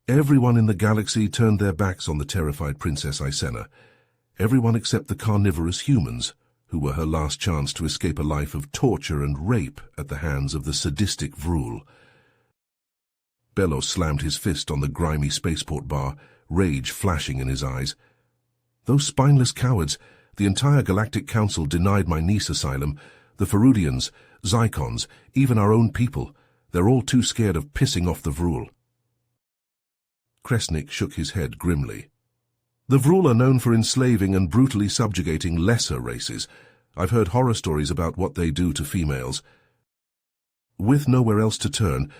Everyone in the galaxy turned their backs on the terrified Princess Icena. Everyone except the carnivorous humans, who were her last chance to escape a life of torture and rape at the hands of the sadistic Vrul. Belos slammed his fist on the grimy spaceport bar, rage flashing in his eyes. Those spineless cowards! The entire Galactic Council denied my niece asylum. The Ferudians, Zycons, even our own people. They're all too scared of pissing off the Vrul. Kresnik shook his head grimly. The Vrul are known for enslaving and brutally subjugating lesser races. I've heard horror stories about what they do to females. With nowhere else to turn,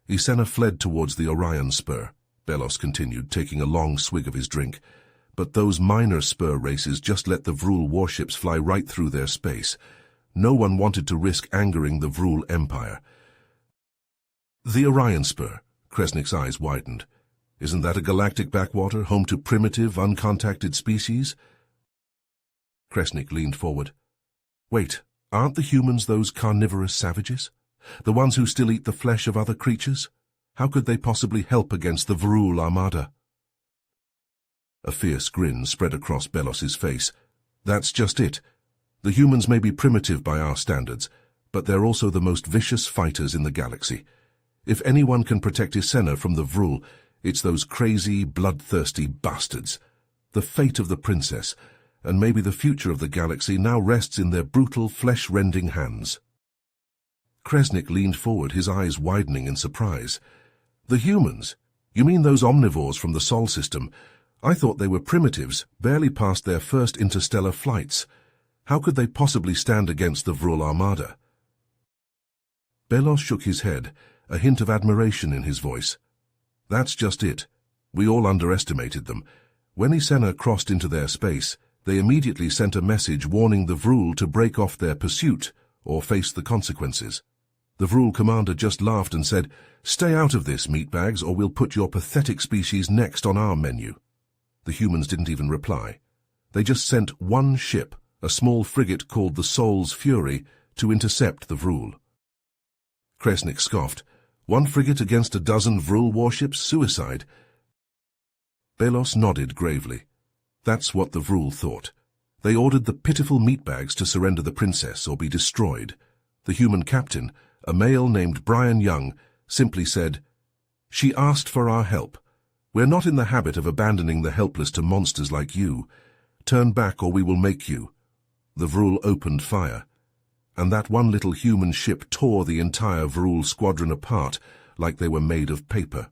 Icena fled towards the Orion Spur. Belos continued, taking a long swig of his drink. But those minor spur races just let the Vrul warships fly right through their space. No one wanted to risk angering the Vrul Empire. The Orion Spur. Kresnik's eyes widened. Isn't that a galactic backwater, home to primitive, uncontacted species? Kresnik leaned forward. Wait, aren't the humans those carnivorous savages? The ones who still eat the flesh of other creatures? How could they possibly help against the Vrul Armada? A fierce grin spread across Belos's face. That's just it. The humans may be primitive by our standards, but they're also the most vicious fighters in the galaxy. If anyone can protect Icena from the Vrul, it's those crazy, bloodthirsty bastards. The fate of the princess, and maybe the future of the galaxy, now rests in their brutal, flesh-rending hands. Kresnik leaned forward, his eyes widening in surprise. The humans? You mean those omnivores from the Sol system? I thought they were primitives, barely past their first interstellar flights. How could they possibly stand against the Vrul Armada? Belos shook his head, a hint of admiration in his voice. That's just it. We all underestimated them. When Icena crossed into their space, they immediately sent a message warning the Vrul to break off their pursuit or face the consequences. The Vrul commander just laughed and said, "Stay out of this, meatbags, or we'll put your pathetic species next on our menu." The humans didn't even reply. They just sent one ship, a small frigate called the Sol's Fury, to intercept the Vrul. Kresnik scoffed. One frigate against a dozen Vrul warships? Suicide. Belos nodded gravely. That's what the Vrul thought. They ordered the pitiful meatbags to surrender the princess or be destroyed. The human captain, a male named Brian Young, simply said, "She asked for our help. We're not in the habit of abandoning the helpless to monsters like you. Turn back or we will make you." The Vrul opened fire, and that one little human ship tore the entire Vrul squadron apart like they were made of paper.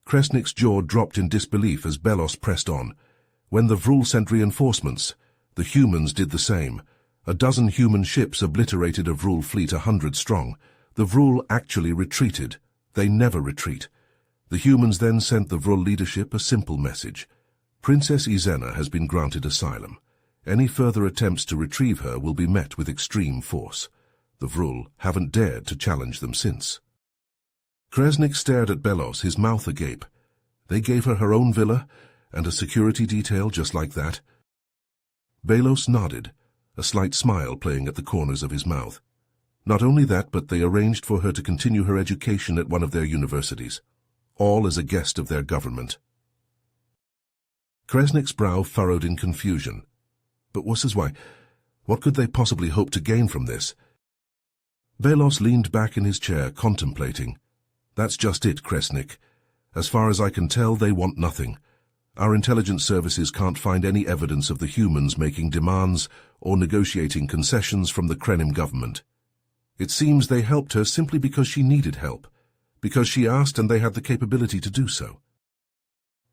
Kresnik's jaw dropped in disbelief as Belos pressed on. When the Vrul sent reinforcements, the humans did the same. A dozen human ships obliterated a Vrul fleet 100 strong. The Vrul actually retreated. They never retreat. The humans then sent the Vrul leadership a simple message. Princess Icena has been granted asylum. Any further attempts to retrieve her will be met with extreme force. The Vrul haven't dared to challenge them since. Kresnik stared at Belos, his mouth agape. They gave her her own villa and a security detail just like that? Belos nodded, a slight smile playing at the corners of his mouth. Not only that, but they arranged for her to continue her education at one of their universities, all as a guest of their government. Kresnik's brow furrowed in confusion. But what could they possibly hope to gain from this? Belos leaned back in his chair, contemplating. That's just it, Kresnik. As far as I can tell, they want nothing. Our intelligence services can't find any evidence of the humans making demands or negotiating concessions from the Krenim government. It seems they helped her simply because she needed help, because she asked and they had the capability to do so.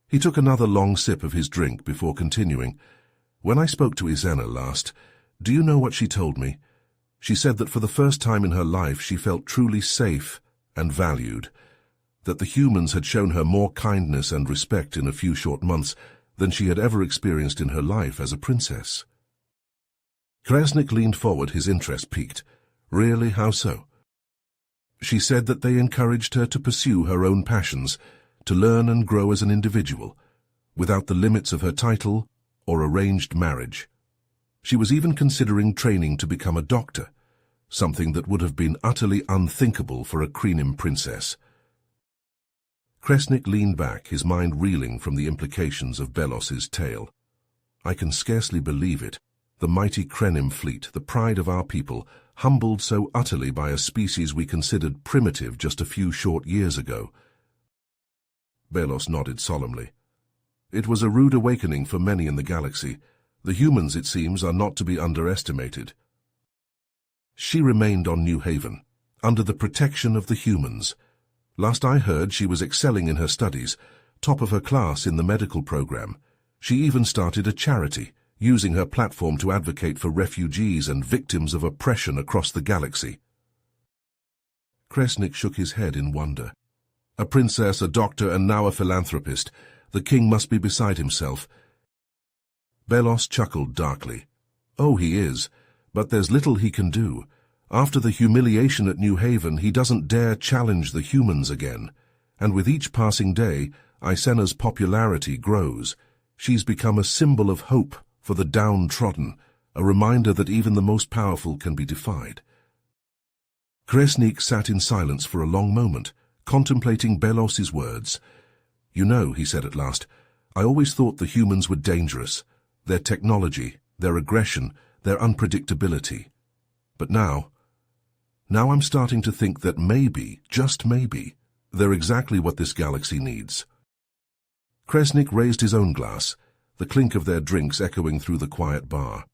He took another long sip of his drink before continuing. When I spoke to Icena last, do you know what she told me? She said that for the first time in her life she felt truly safe and valued, that the humans had shown her more kindness and respect in a few short months than she had ever experienced in her life as a princess. Kresnik leaned forward, his interest piqued. Really, how so? She said that they encouraged her to pursue her own passions, to learn and grow as an individual, without the limits of her title or arranged marriage. She was even considering training to become a doctor, something that would have been utterly unthinkable for a Krenim princess. Kresnik leaned back, his mind reeling from the implications of Belos's tale. I can scarcely believe it. The mighty Krenim fleet, the pride of our people, humbled so utterly by a species we considered primitive just a few short years ago. Belos nodded solemnly. It was a rude awakening for many in the galaxy. The humans, it seems, are not to be underestimated. She remained on New Haven, under the protection of the humans. Last I heard, she was excelling in her studies, top of her class in the medical program. She even started a charity, using her platform to advocate for refugees and victims of oppression across the galaxy. Kresnik shook his head in wonder. A princess, a doctor, and now a philanthropist. The king must be beside himself. Belos chuckled darkly. Oh, he is, but there's little he can do. After the humiliation at New Haven, he doesn't dare challenge the humans again. And with each passing day, Isena's popularity grows. She's become a symbol of hope for the downtrodden, a reminder that even the most powerful can be defied. Kresnik sat in silence for a long moment, contemplating Belos's words. You know, he said at last, I always thought the humans were dangerous. Their technology, their aggression, their unpredictability. But now I'm starting to think that maybe, just maybe, they're exactly what this galaxy needs. Kresnik raised his own glass, the clink of their drinks echoing through the quiet bar.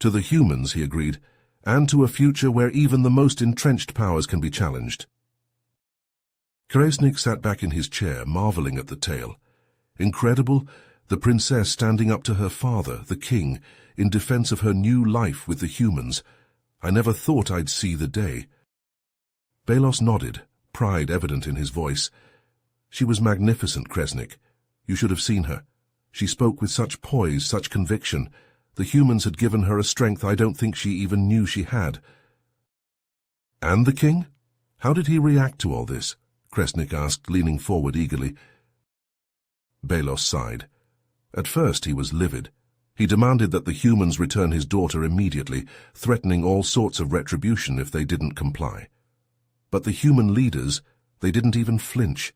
To the humans, he agreed, and to a future where even the most entrenched powers can be challenged. Kresnik sat back in his chair, marveling at the tale. Incredible, the princess standing up to her father, the king, in defense of her new life with the humans. I never thought I'd see the day. Belos nodded, pride evident in his voice. She was magnificent, Kresnik. You should have seen her. She spoke with such poise, such conviction. The humans had given her a strength I don't think she even knew she had. And the king? How did he react to all this? Kresnik asked, leaning forward eagerly. Belos sighed. At first he was livid. He demanded that the humans return his daughter immediately, threatening all sorts of retribution if they didn't comply. But the human leaders, they didn't even flinch.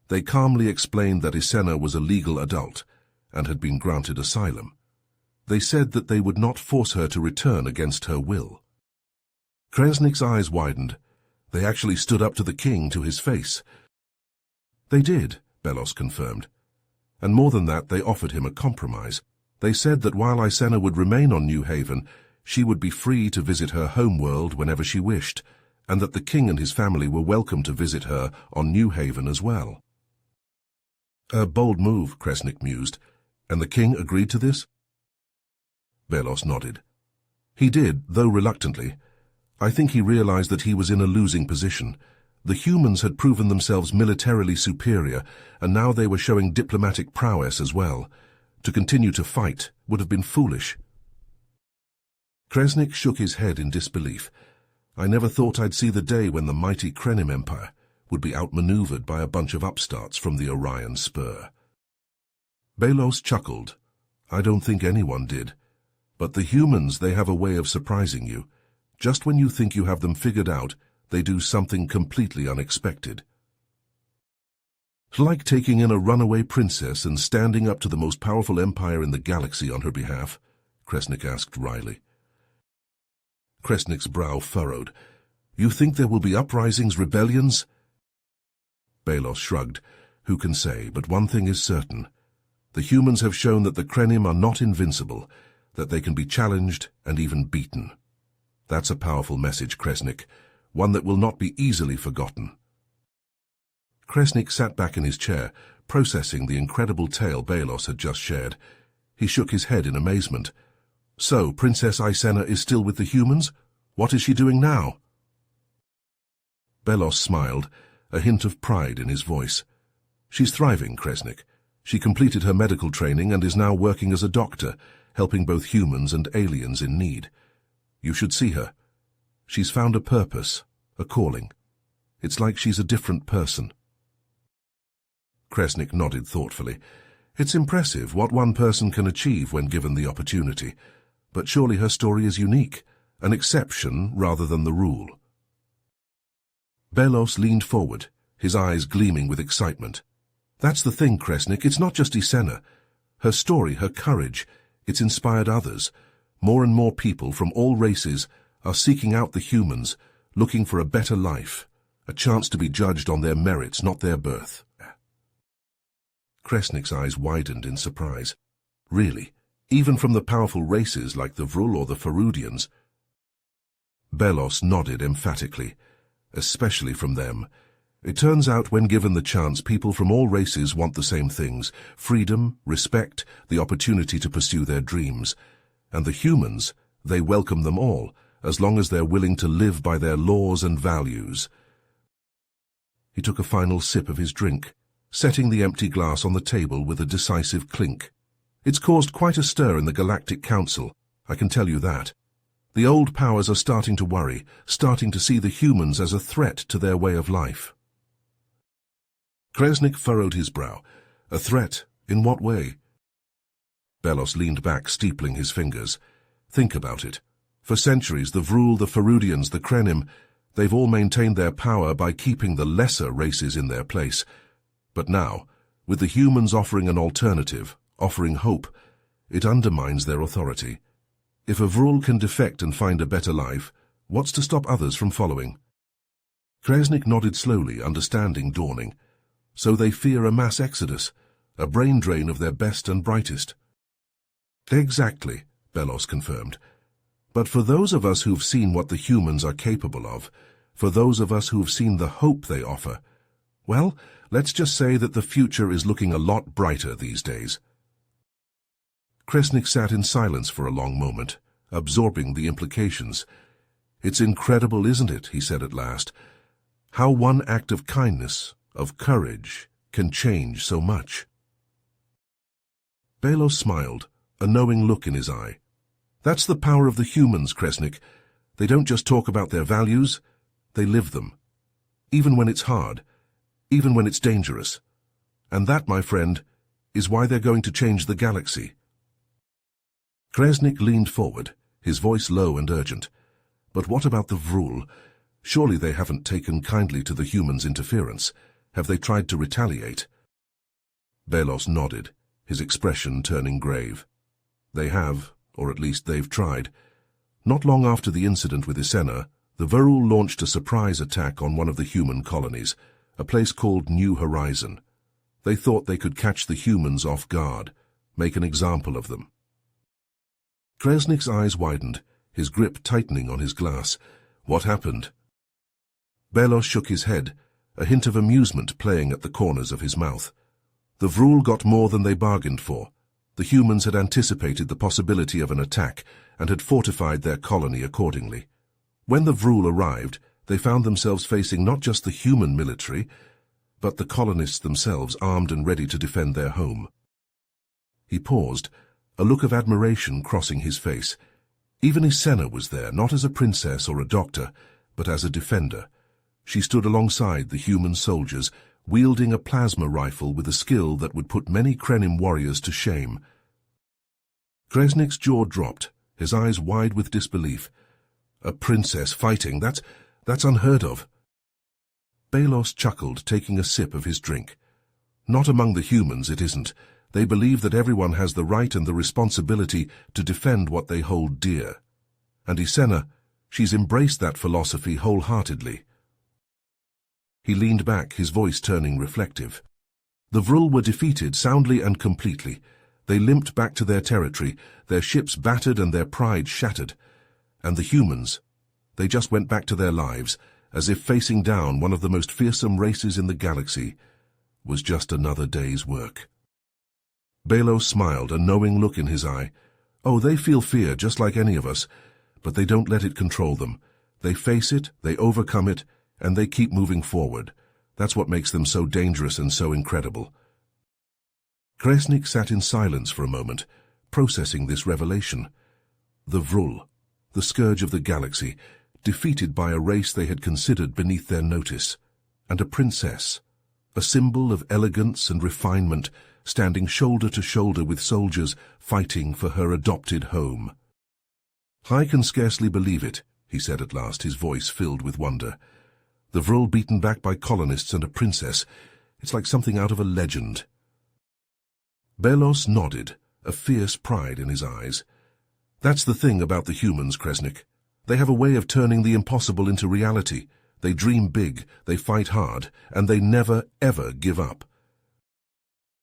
They calmly explained that Isena was a legal adult and had been granted asylum. They said that they would not force her to return against her will. Kresnik's eyes widened. They actually stood up to the king, to his face. They did, Belos confirmed. And more than that, they offered him a compromise. They said that while Isena would remain on New Haven, she would be free to visit her homeworld whenever she wished, and that the king and his family were welcome to visit her on New Haven as well. A bold move, Kresnik mused. And the king agreed to this? Belos nodded. He did, though reluctantly. I think he realized that he was in a losing position. The humans had proven themselves militarily superior, and now they were showing diplomatic prowess as well. To continue to fight would have been foolish. Kresnik shook his head in disbelief. I never thought I'd see the day when the mighty Krenim Empire would be outmaneuvered by a bunch of upstarts from the Orion Spur. Belos chuckled. I don't think anyone did. But the humans, they have a way of surprising you. Just when you think you have them figured out, they do something completely unexpected. Like taking in a runaway princess and standing up to the most powerful empire in the galaxy on her behalf, Kresnik asked wryly. Kresnik's brow furrowed. You think there will be uprisings, rebellions? Belos shrugged. Who can say, but one thing is certain. The humans have shown that the Krenim are not invincible, that they can be challenged and even beaten. That's a powerful message, Kresnik, one that will not be easily forgotten. Kresnik sat back in his chair, processing the incredible tale Belos had just shared. He shook his head in amazement. So, Princess Isena is still with the humans? What is she doing now? Belos smiled, a hint of pride in his voice. She's thriving, Kresnik. She completed her medical training and is now working as a doctor, helping both humans and aliens in need. You should see her. She's found a purpose, a calling. It's like she's a different person. Kresnik nodded thoughtfully. It's impressive what one person can achieve when given the opportunity, but surely her story is unique, an exception rather than the rule. Belos leaned forward, his eyes gleaming with excitement. "That's the thing, Kresnik, it's not just Isenna. Her story, her courage, it's inspired others. More and more people from all races are seeking out the humans, looking for a better life, a chance to be judged on their merits, not their birth." Kresnik's eyes widened in surprise. "Really? Even from the powerful races like the Vrul or the Farudians?" Belos nodded emphatically. "Especially from them. It turns out when given the chance, people from all races want the same things: freedom, respect, the opportunity to pursue their dreams. And the humans, they welcome them all, as long as they're willing to live by their laws and values." He took a final sip of his drink, setting the empty glass on the table with a decisive clink. "It's caused quite a stir in the Galactic Council, I can tell you that. The old powers are starting to worry, starting to see the humans as a threat to their way of life." Kresnik furrowed his brow. "A threat? In what way?" Belos leaned back, steepling his fingers. "Think about it. For centuries, the Vrul, the Farudians, the Krenim, they've all maintained their power by keeping the lesser races in their place. But now, with the humans offering an alternative, offering hope, it undermines their authority. If a Vrul can defect and find a better life, what's to stop others from following?" Kresnik nodded slowly, understanding dawning. "So they fear a mass exodus, a brain drain of their best and brightest." "Exactly," Belos confirmed. "But for those of us who've seen what the humans are capable of, for those of us who've seen the hope they offer, well, let's just say that the future is looking a lot brighter these days." Kresnik sat in silence for a long moment, absorbing the implications. "It's incredible, isn't it?" he said at last. "How one act of kindness, of courage, can change so much." Belos smiled, a knowing look in his eye. "That's the power of the humans, Kresnik. They don't just talk about their values, they live them. Even when it's hard, even when it's dangerous. And that, my friend, is why they're going to change the galaxy." Kresnik leaned forward, his voice low and urgent. "But what about the Vrul? Surely they haven't taken kindly to the humans' interference. Have they tried to retaliate?" Belos nodded, his expression turning grave. "They have, or at least they've tried. Not long after the incident with Isenna, the Vrul launched a surprise attack on one of the human colonies, a place called New Horizon. They thought they could catch the humans off guard, make an example of them." Kresnik's eyes widened, his grip tightening on his glass. "What happened?" Belos shook his head, a hint of amusement playing at the corners of his mouth. "The Vrul got more than they bargained for. The humans had anticipated the possibility of an attack and had fortified their colony accordingly. When the Vrul arrived, they found themselves facing not just the human military, but the colonists themselves armed and ready to defend their home." He paused, a look of admiration crossing his face. Even Isenna was there, not as a princess or a doctor, but as a defender. She stood alongside the human soldiers, wielding a plasma rifle with a skill that would put many Krenim warriors to shame. Kresnik's jaw dropped, his eyes wide with disbelief. "A princess fighting, that's unheard of." Belos chuckled, taking a sip of his drink. "Not among the humans, it isn't. They believe that everyone has the right and the responsibility to defend what they hold dear. And Isenna, she's embraced that philosophy wholeheartedly." He leaned back, his voice turning reflective. "The Vrul were defeated soundly and completely. They limped back to their territory, their ships battered and their pride shattered. And the humans, they just went back to their lives, as if facing down one of the most fearsome races in the galaxy was just another day's work." Belos smiled, a knowing look in his eye. "Oh, they feel fear just like any of us, but they don't let it control them. They face it, they overcome it, and they keep moving forward. That's what makes them so dangerous and so incredible." Kresnik sat in silence for a moment, processing this revelation. The Vrul, the scourge of the galaxy, defeated by a race they had considered beneath their notice, and a princess, a symbol of elegance and refinement, standing shoulder to shoulder with soldiers fighting for her adopted home. "I can scarcely believe it," he said at last, his voice filled with wonder. The Vrul beaten back by colonists and a princess. It's like something out of a legend. Belos nodded, a fierce pride in his eyes. That's the thing about the humans, Kresnik. They have a way of turning the impossible into reality. They dream big, they fight hard, and they never, ever give up.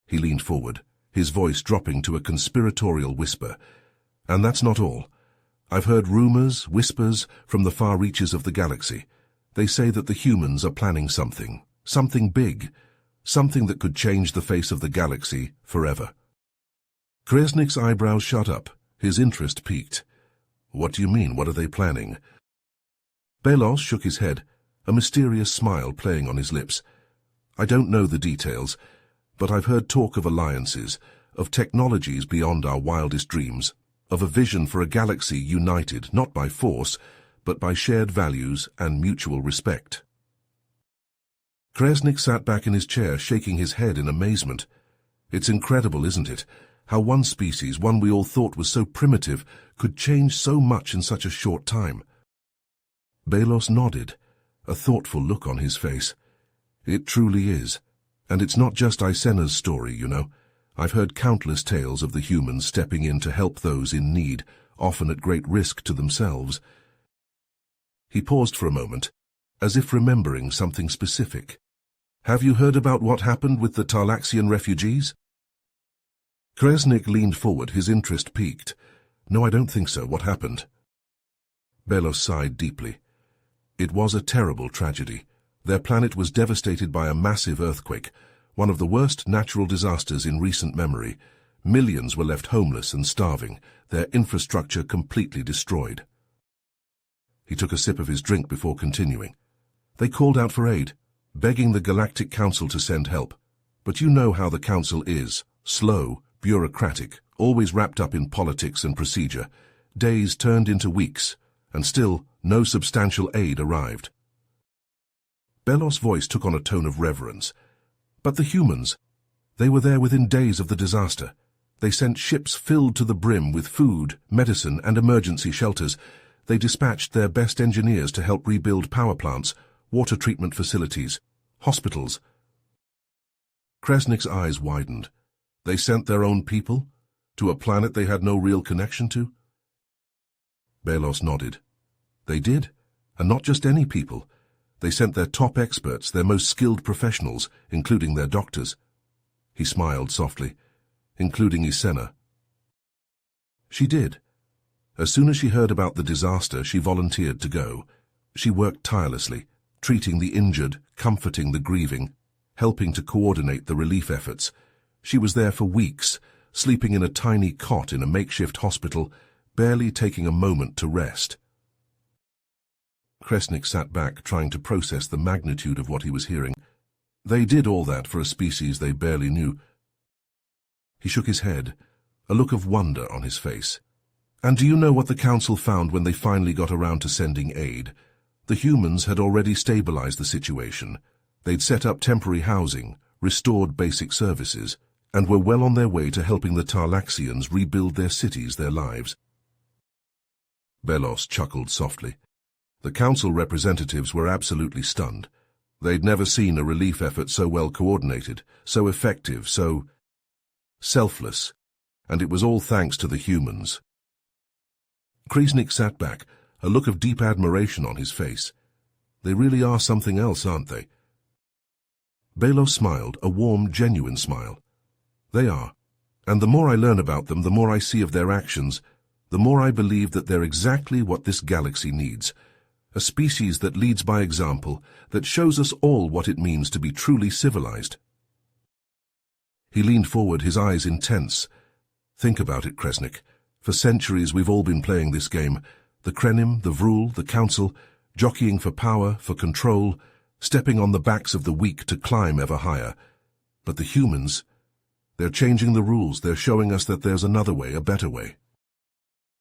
He leaned forward, his voice dropping to a conspiratorial whisper. And that's not all. I've heard rumors, whispers, from the far reaches of the galaxy. They say that the humans are planning something big, something that could change the face of the galaxy forever. Kresnik's eyebrows shot up, his interest piqued. What do you mean, what are they planning? Belos shook his head, a mysterious smile playing on his lips. I don't know the details, but I've heard talk of alliances, of technologies beyond our wildest dreams, of a vision for a galaxy united not by force, but by shared values and mutual respect. Kresnik sat back in his chair, shaking his head in amazement. It's incredible, isn't it? How one species, one we all thought was so primitive, could change so much in such a short time. Belos nodded, a thoughtful look on his face. It truly is. And it's not just Isena's story, you know. I've heard countless tales of the humans stepping in to help those in need, often at great risk to themselves. He paused for a moment, as if remembering something specific. Have you heard about what happened with the Tarlaxian refugees? Kresnik leaned forward, his interest piqued. No, I don't think so. What happened? Belos sighed deeply. It was a terrible tragedy. Their planet was devastated by a massive earthquake, one of the worst natural disasters in recent memory. Millions were left homeless and starving, their infrastructure completely destroyed. He took a sip of his drink before continuing. They called out for aid, begging the Galactic Council to send help. But you know how the Council is, slow, bureaucratic, always wrapped up in politics and procedure. Days turned into weeks, and still no substantial aid arrived. Belos' voice took on a tone of reverence. But the humans, they were there within days of the disaster. They sent ships filled to the brim with food, medicine, and emergency shelters. They dispatched their best engineers to help rebuild power plants, water treatment facilities, hospitals. Kresnik's eyes widened. They sent their own people? To a planet they had no real connection to? Belos nodded. They did, and not just any people. They sent their top experts, their most skilled professionals, including their doctors. He smiled softly. Including Isena. She did. As soon as she heard about the disaster, she volunteered to go. She worked tirelessly, treating the injured, comforting the grieving, helping to coordinate the relief efforts. She was there for weeks, sleeping in a tiny cot in a makeshift hospital, barely taking a moment to rest. Kresnik sat back, trying to process the magnitude of what he was hearing. They did all that for a species they barely knew. He shook his head, a look of wonder on his face. And do you know what the Council found when they finally got around to sending aid? The humans had already stabilized the situation. They'd set up temporary housing, restored basic services, and were well on their way to helping the Tarlaxians rebuild their cities, their lives. Belos chuckled softly. The Council representatives were absolutely stunned. They'd never seen a relief effort so well coordinated, so effective, so selfless, and it was all thanks to the humans. Kresnik sat back, a look of deep admiration on his face. They really are something else, aren't they? Belos smiled, a warm, genuine smile. They are, and the more I learn about them, the more I see of their actions, the more I believe that they're exactly what this galaxy needs. A species that leads by example, that shows us all what it means to be truly civilized. He leaned forward, his eyes intense. Think about it, Kresnik. For centuries we've all been playing this game. The Krenim, the Vrul, the Council, jockeying for power, for control, stepping on the backs of the weak to climb ever higher. But the humans, they're changing the rules. They're showing us that there's another way, a better way.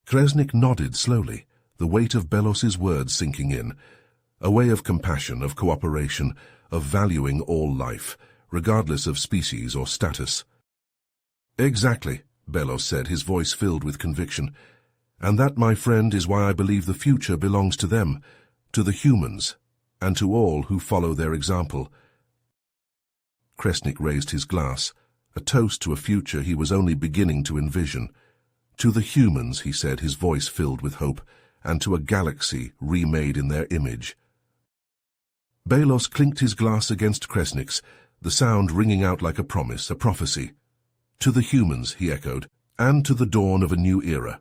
Kresnik nodded slowly, the weight of Belos's words sinking in. A way of compassion, of cooperation, of valuing all life, regardless of species or status. Exactly, Belos said, his voice filled with conviction. And that, my friend, is why I believe the future belongs to them, to the humans, and to all who follow their example. Kresnik raised his glass, a toast to a future he was only beginning to envision. To the humans, he said, his voice filled with hope, and to a galaxy remade in their image. Belos clinked his glass against Kresnik's, the sound ringing out like a promise, a prophecy. To the humans, he echoed, and to the dawn of a new era.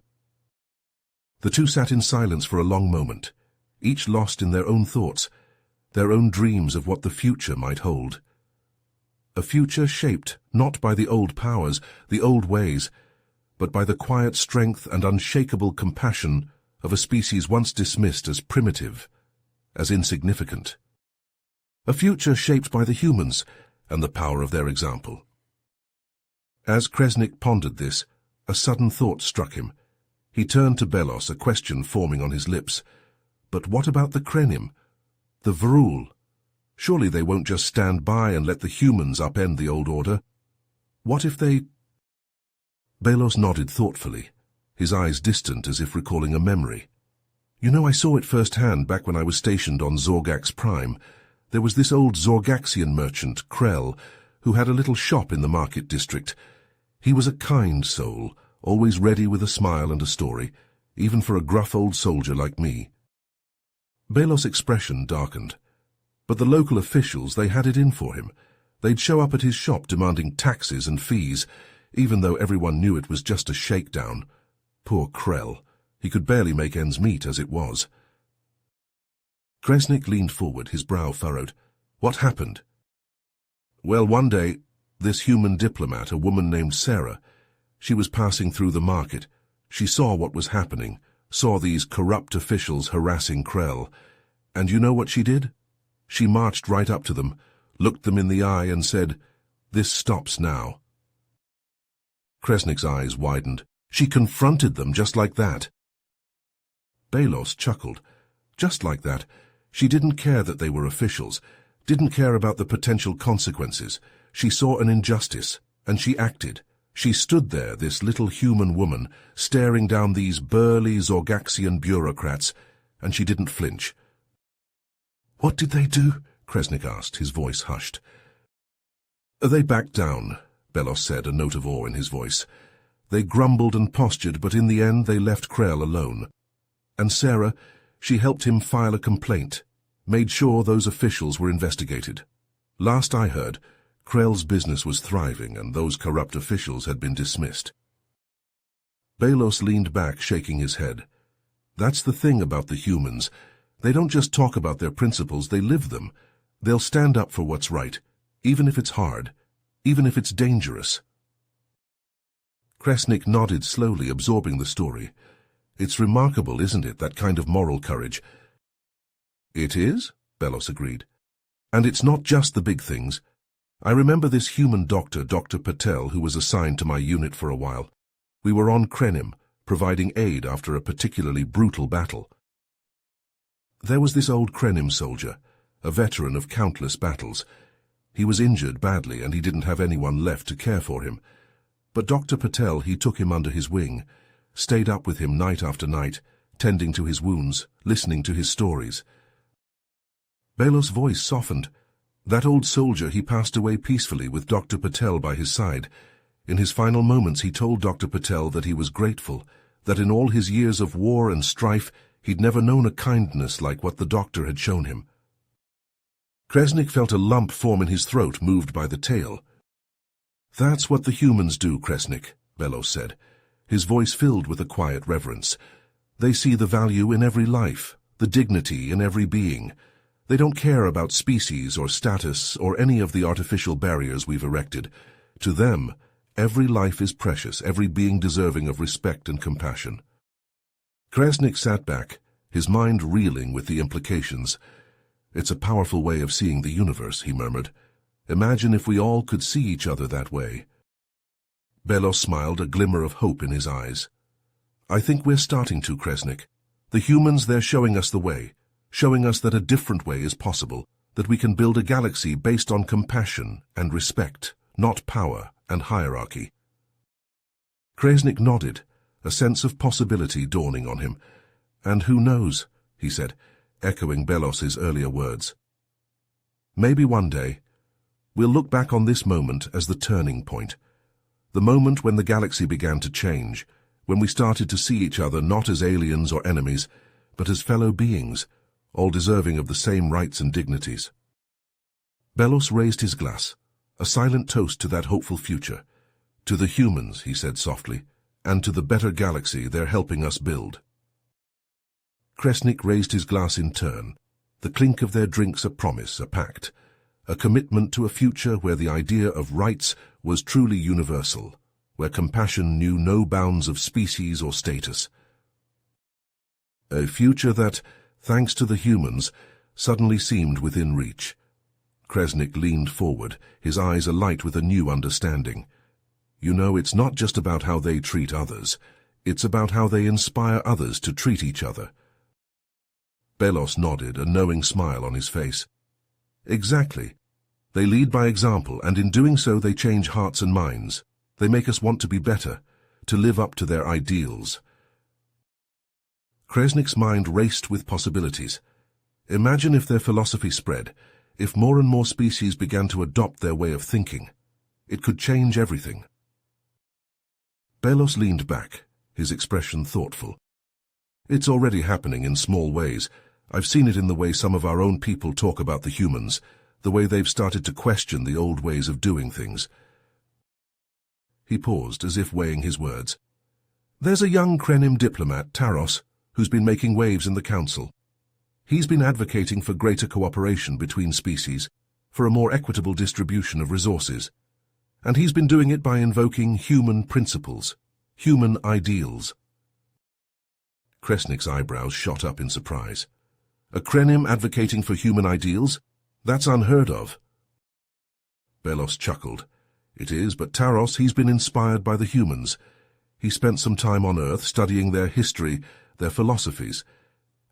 The two sat in silence for a long moment, each lost in their own thoughts, their own dreams of what the future might hold. A future shaped not by the old powers, the old ways, but by the quiet strength and unshakable compassion of a species once dismissed as primitive, as insignificant. A future shaped by the humans and the power of their example. As Kresnik pondered this, a sudden thought struck him. He turned to Belos, a question forming on his lips. But what about the Krenim? The Vrul? Surely they won't just stand by and let the humans upend the old order. What if they... Belos nodded thoughtfully, his eyes distant as if recalling a memory. You know, I saw it firsthand back when I was stationed on Zorgax Prime. There was this old Zorgaxian merchant, Krell, who had a little shop in the market district. He was a kind soul, always ready with a smile and a story, even for a gruff old soldier like me. Belos' expression darkened. But the local officials, they had it in for him. They'd show up at his shop demanding taxes and fees, even though everyone knew it was just a shakedown. Poor Krell. He could barely make ends meet as it was. Kresnik leaned forward, his brow furrowed. What happened? Well, one day, this human diplomat, a woman named Sarah, she was passing through the market. She saw what was happening, saw these corrupt officials harassing Krell. And you know what she did? She marched right up to them, looked them in the eye and said, "This stops now." Kresnik's eyes widened. She confronted them just like that. Belos chuckled. Just like that. She didn't care that they were officials, didn't care about the potential consequences. She saw an injustice, and she acted. She stood there, this little human woman, staring down these burly Zorgaxian bureaucrats, and she didn't flinch. What did they do? Kresnik asked, his voice hushed. They backed down, Belos said, a note of awe in his voice. They grumbled and postured, but in the end they left Krell alone. And Sarah, she helped him file a complaint, made sure those officials were investigated. Last I heard, Krell's business was thriving and those corrupt officials had been dismissed. Belos leaned back, shaking his head. That's the thing about the humans. They don't just talk about their principles, they live them. They'll stand up for what's right, even if it's hard, even if it's dangerous. Kresnik nodded slowly, absorbing the story. It's remarkable, isn't it, that kind of moral courage? It is, Belos agreed. And it's not just the big things. I remember this human doctor, Dr. Patel, who was assigned to my unit for a while. We were on Krenim, providing aid after a particularly brutal battle. There was this old Krenim soldier, a veteran of countless battles. He was injured badly and he didn't have anyone left to care for him. But Dr. Patel, he took him under his wing, stayed up with him night after night, tending to his wounds, listening to his stories. Belos' voice softened. That old soldier, he passed away peacefully with Dr. Patel by his side. In his final moments he told Dr. Patel that he was grateful, that in all his years of war and strife he'd never known a kindness like what the doctor had shown him. Kresnik felt a lump form in his throat, moved by the tale. That's what the humans do, Kresnik, Belos said, his voice filled with a quiet reverence. They see the value in every life, the dignity in every being. They don't care about species or status or any of the artificial barriers we've erected. To them, every life is precious, every being deserving of respect and compassion. Kresnik sat back, his mind reeling with the implications. It's a powerful way of seeing the universe, he murmured. Imagine if we all could see each other that way. Belos smiled, a glimmer of hope in his eyes. I think we're starting to, Kresnik. The humans, they're showing us the way, showing us that a different way is possible, that we can build a galaxy based on compassion and respect, not power and hierarchy. Kresnik nodded, a sense of possibility dawning on him. And who knows, he said, echoing Belos's earlier words. Maybe one day, we'll look back on this moment as the turning point. The moment when the galaxy began to change, when we started to see each other not as aliens or enemies, but as fellow beings, all deserving of the same rights and dignities. Belos raised his glass, a silent toast to that hopeful future. To the humans, he said softly, and to the better galaxy they're helping us build. Kresnik raised his glass in turn, the clink of their drinks a promise, a pact, a commitment to a future where the idea of rights was truly universal, where compassion knew no bounds of species or status. A future that, thanks to the humans, suddenly seemed within reach. Kresnik leaned forward, his eyes alight with a new understanding. You know, it's not just about how they treat others. It's about how they inspire others to treat each other. Belos nodded, a knowing smile on his face. Exactly. They lead by example, and in doing so they change hearts and minds. They make us want to be better, to live up to their ideals. Kresnik's mind raced with possibilities. Imagine if their philosophy spread, if more and more species began to adopt their way of thinking. It could change everything. Belos leaned back, his expression thoughtful. It's already happening in small ways. I've seen it in the way some of our own people talk about the humans, the way they've started to question the old ways of doing things. He paused, as if weighing his words. There's a young Krenim diplomat, Taros, who's been making waves in the council. He's been advocating for greater cooperation between species, for a more equitable distribution of resources. And he's been doing it by invoking human principles, human ideals. Kresnik's eyebrows shot up in surprise. A Krenim advocating for human ideals? That's unheard of. Belos chuckled. It is, but Taros, he's been inspired by the humans. He spent some time on Earth studying their history, their philosophies,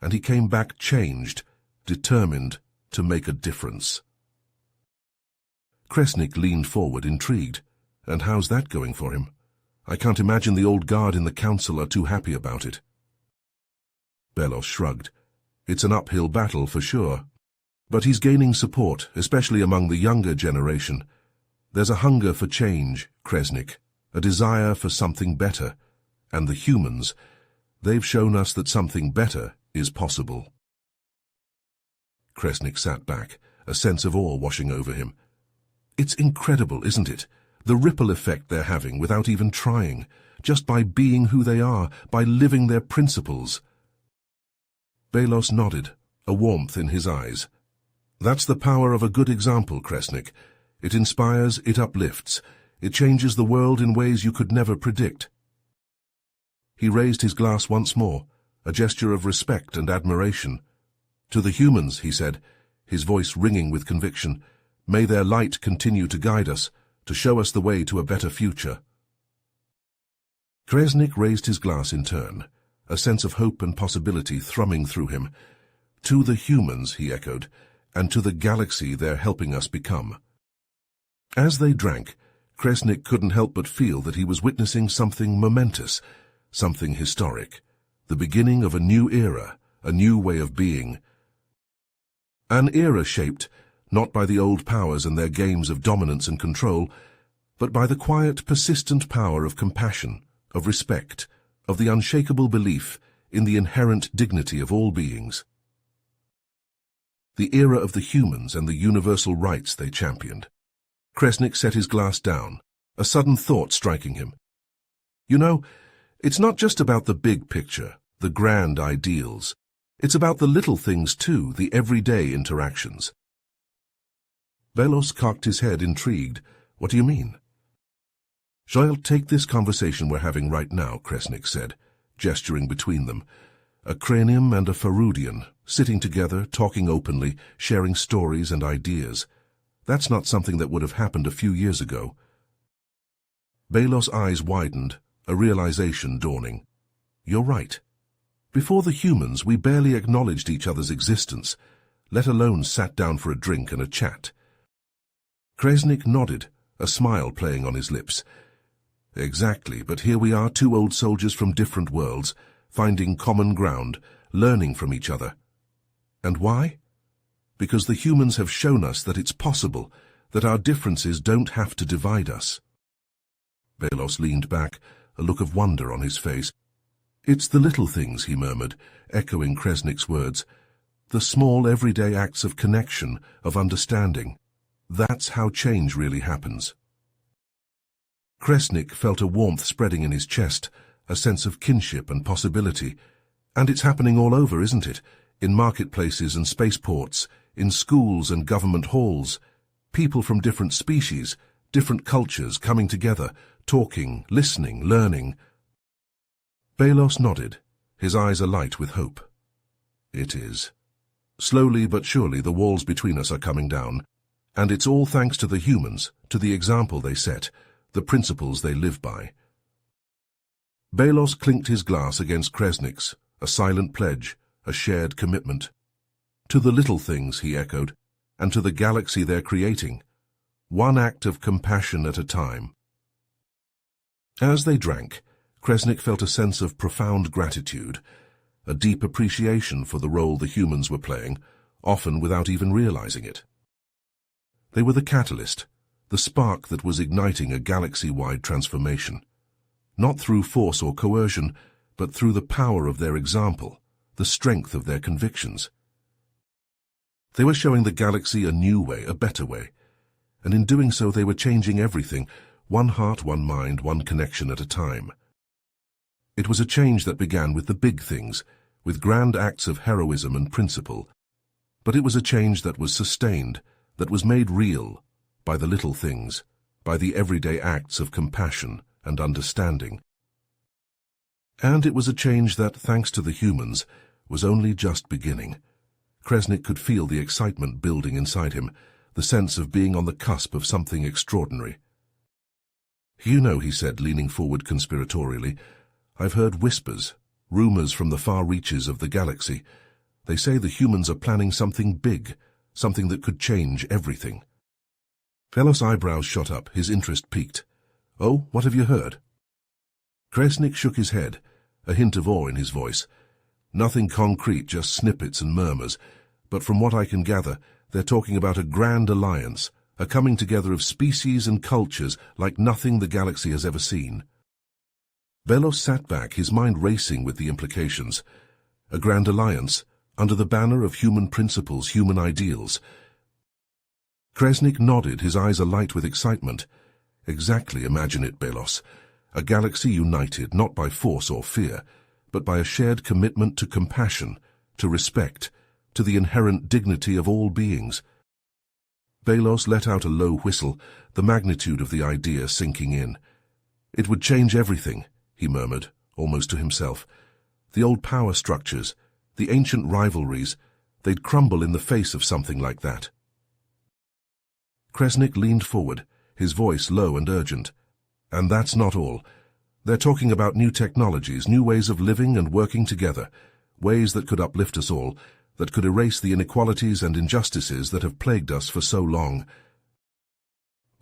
and he came back changed, determined to make a difference. Kresnik leaned forward, intrigued. And how's that going for him? I can't imagine the old guard in the council are too happy about it. Belos shrugged. It's an uphill battle for sure. But he's gaining support, especially among the younger generation. There's a hunger for change, Kresnik, a desire for something better. And the humans, they've shown us that something better is possible. Kresnik sat back, a sense of awe washing over him. It's incredible, isn't it? The ripple effect they're having without even trying, just by being who they are, by living their principles. Belos nodded, a warmth in his eyes. That's the power of a good example, Kresnik. It inspires, it uplifts, it changes the world in ways you could never predict. He raised his glass once more, a gesture of respect and admiration. To the humans, he said, his voice ringing with conviction, may their light continue to guide us, to show us the way to a better future. Kresnik raised his glass in turn, a sense of hope and possibility thrumming through him. To the humans, he echoed, and to the galaxy they're helping us become. As they drank, Kresnik couldn't help but feel that he was witnessing something momentous, something historic, the beginning of a new era, a new way of being. An era shaped, not by the old powers and their games of dominance and control, but by the quiet, persistent power of compassion, of respect, of the unshakable belief in the inherent dignity of all beings. The era of the humans and the universal rights they championed. Kresnik set his glass down, a sudden thought striking him. You know, it's not just about the big picture, the grand ideals. It's about the little things too, the everyday interactions. Belos cocked his head, intrigued. What do you mean? Shall I take this conversation we're having right now, Kresnik said, gesturing between them. A Krenim and a Farudian, sitting together, talking openly, sharing stories and ideas. That's not something that would have happened a few years ago. Belos' eyes widened, a realization dawning. You're right. Before the humans, we barely acknowledged each other's existence, let alone sat down for a drink and a chat. Kresnik nodded, a smile playing on his lips. Exactly, but here we are, two old soldiers from different worlds, finding common ground, learning from each other. And why? Because the humans have shown us that it's possible, that our differences don't have to divide us. Belos leaned back, a look of wonder on his face. It's the little things, he murmured, echoing Kresnik's words. The small, everyday acts of connection, of understanding. That's how change really happens. Kresnik felt a warmth spreading in his chest, a sense of kinship and possibility. And it's happening all over, isn't it? In marketplaces and spaceports, in schools and government halls. People from different species, different cultures coming together, talking, listening, learning. Belos nodded, his eyes alight with hope. It is. Slowly but surely the walls between us are coming down, and it's all thanks to the humans, to the example they set, the principles they live by. Belos clinked his glass against Kresnik's, a silent pledge, a shared commitment. To the little things, he echoed, and to the galaxy they're creating, one act of compassion at a time. As they drank, Kresnik felt a sense of profound gratitude, a deep appreciation for the role the humans were playing, often without even realizing it. They were the catalyst, the spark that was igniting a galaxy-wide transformation, not through force or coercion, but through the power of their example, the strength of their convictions. They were showing the galaxy a new way, a better way, and in doing so they were changing everything, one heart, one mind, one connection at a time. It was a change that began with the big things, with grand acts of heroism and principle, but it was a change that was sustained, that was made real by the little things, by the everyday acts of compassion and understanding. And it was a change that, thanks to the humans, was only just beginning. Kresnik could feel the excitement building inside him, the sense of being on the cusp of something extraordinary. You know, he said, leaning forward conspiratorially, I've heard whispers, rumors from the far reaches of the galaxy. They say the humans are planning something big, something that could change everything. Belos' eyebrows shot up, his interest piqued. Oh, what have you heard? Kresnik shook his head, a hint of awe in his voice. Nothing concrete, just snippets and murmurs, but from what I can gather, they're talking about a grand alliance, a coming together of species and cultures like nothing the galaxy has ever seen. Belos sat back, his mind racing with the implications. A grand alliance, under the banner of human principles, human ideals. Kresnik nodded, his eyes alight with excitement. Exactly, imagine it, Belos. A galaxy united, not by force or fear, but by a shared commitment to compassion, to respect, to the inherent dignity of all beings. Belos let out a low whistle, the magnitude of the idea sinking in. It would change everything, he murmured, almost to himself. The old power structures, the ancient rivalries, they'd crumble in the face of something like that. Kresnik leaned forward, his voice low and urgent. And that's not all. They're talking about new technologies, new ways of living and working together, ways that could uplift us all, that could erase the inequalities and injustices that have plagued us for so long.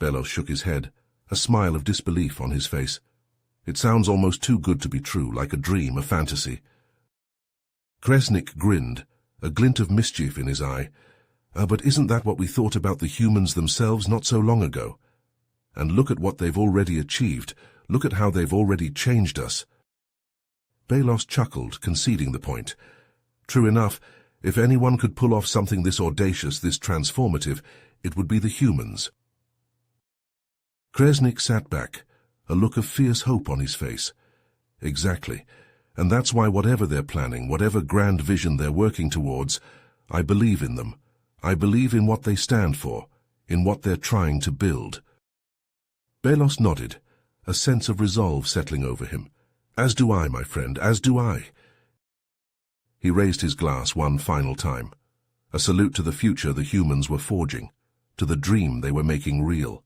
Belos shook his head, a smile of disbelief on his face. It sounds almost too good to be true, like a dream, a fantasy. Kresnik grinned, a glint of mischief in his eye. But isn't that what we thought about the humans themselves not so long ago? And look at what they've already achieved. Look at how they've already changed us. Belos chuckled, conceding the point. True enough, if anyone could pull off something this audacious, this transformative, it would be the humans. Kresnik sat back, a look of fierce hope on his face. Exactly. And that's why whatever they're planning, whatever grand vision they're working towards, I believe in them. I believe in what they stand for, in what they're trying to build. Belos nodded, a sense of resolve settling over him. As do I, my friend, as do I. He raised his glass one final time, a salute to the future the humans were forging, to the dream they were making real.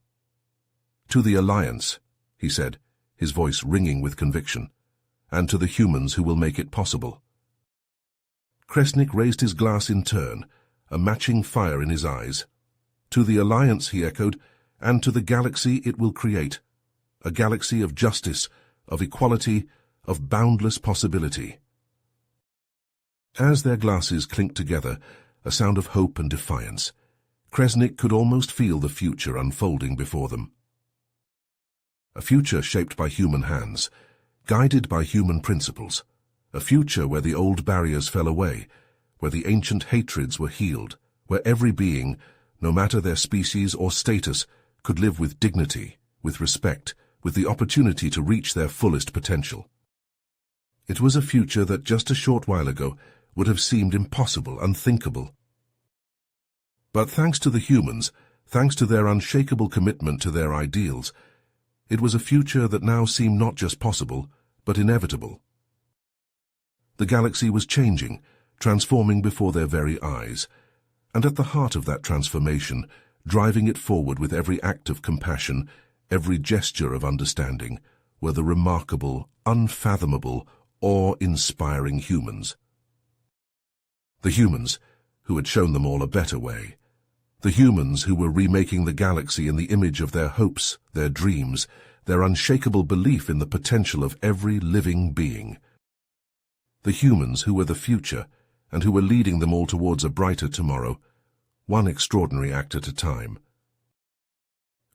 To the Alliance, he said, his voice ringing with conviction, and to the humans who will make it possible. Kresnik raised his glass in turn, a matching fire in his eyes. To the Alliance, he echoed, and to the galaxy it will create. A galaxy of justice, of equality, of boundless possibility. As their glasses clinked together, a sound of hope and defiance. Kresnik could almost feel the future unfolding before them. A future shaped by human hands, guided by human principles. A future where the old barriers fell away, where the ancient hatreds were healed, where every being, no matter their species or status, could live with dignity, with respect, with the opportunity to reach their fullest potential. It was a future that just a short while ago would have seemed impossible, unthinkable. But thanks to the humans, thanks to their unshakable commitment to their ideals, it was a future that now seemed not just possible, but inevitable. The galaxy was changing, transforming before their very eyes, and at the heart of that transformation, driving it forward with every act of compassion, every gesture of understanding, were the remarkable, unfathomable, awe-inspiring humans. The humans who had shown them all a better way. The humans who were remaking the galaxy in the image of their hopes, their dreams, their unshakable belief in the potential of every living being. The humans who were the future, and who were leading them all towards a brighter tomorrow, one extraordinary act at a time.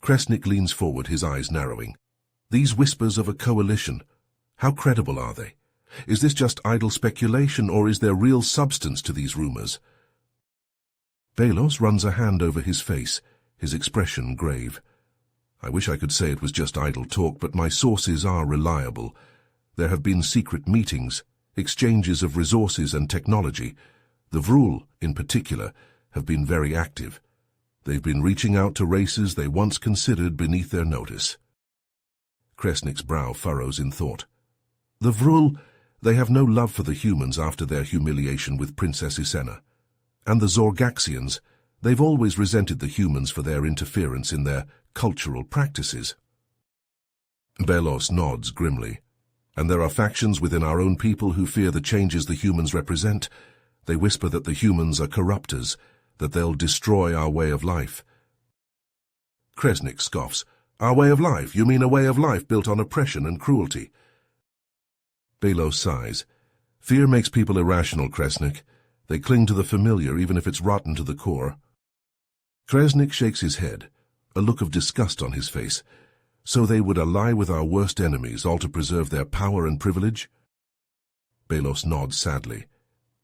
Kresnik leans forward, his eyes narrowing. These whispers of a coalition, how credible are they? Is this just idle speculation, or is there real substance to these rumors? Belos runs a hand over his face, his expression grave. I wish I could say it was just idle talk, but my sources are reliable. There have been secret meetings, exchanges of resources and technology. The Vrul, in particular, have been very active. They've been reaching out to races they once considered beneath their notice. Kresnik's brow furrows in thought. The Vrul, they have no love for the humans after their humiliation with Princess Isena. And the Zorgaxians, they've always resented the humans for their interference in their cultural practices. Belos nods grimly. And there are factions within our own people who fear the changes the humans represent. They whisper that the humans are corrupters, that they'll destroy our way of life. Kresnik scoffs. Our way of life? You mean a way of life built on oppression and cruelty? Belos sighs. Fear makes people irrational, Kresnik. They cling to the familiar, even if it's rotten to the core. Kresnik shakes his head, a look of disgust on his face. So they would ally with our worst enemies, all to preserve their power and privilege? Belos nods sadly.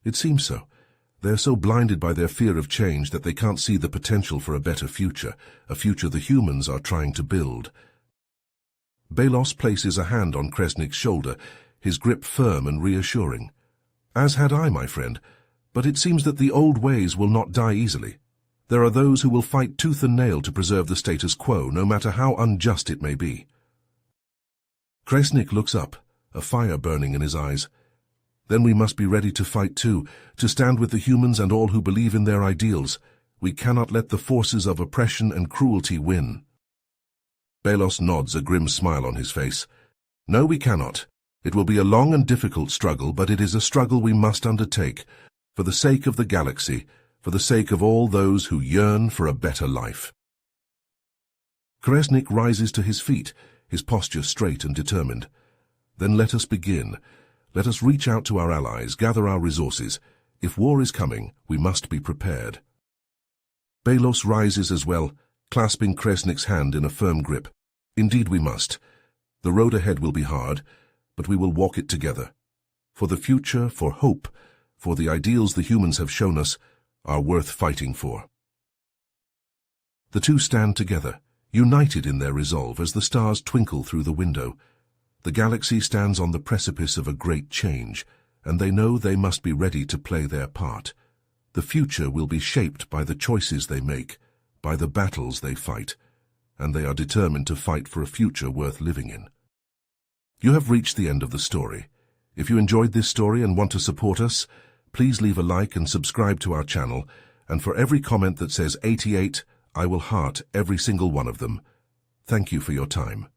It seems so. They're so blinded by their fear of change that they can't see the potential for a better future, a future the humans are trying to build. Belos places a hand on Kresnik's shoulder, his grip firm and reassuring. As had I, my friend, but it seems that the old ways will not die easily. There are those who will fight tooth and nail to preserve the status quo, no matter how unjust it may be. Kresnik looks up, a fire burning in his eyes. Then we must be ready to fight too, to stand with the humans and all who believe in their ideals. We cannot let the forces of oppression and cruelty win. Belos nods, a grim smile on his face. No, we cannot. It will be a long and difficult struggle, but it is a struggle we must undertake, for the sake of the galaxy, for the sake of all those who yearn for a better life. Kresnik rises to his feet, his posture straight and determined. Then let us begin. Let us reach out to our allies, gather our resources. If war is coming, we must be prepared. Belos rises as well, clasping Kresnik's hand in a firm grip. Indeed we must. The road ahead will be hard, but we will walk it together. For the future, for hope, for the ideals the humans have shown us, are worth fighting for. The two stand together, united in their resolve as the stars twinkle through the window. The galaxy stands on the precipice of a great change, and they know they must be ready to play their part. The future will be shaped by the choices they make, by the battles they fight, and they are determined to fight for a future worth living in. You have reached the end of the story. If you enjoyed this story and want to support us, please leave a like and subscribe to our channel, and for every comment that says 88, I will heart every single one of them. Thank you for your time.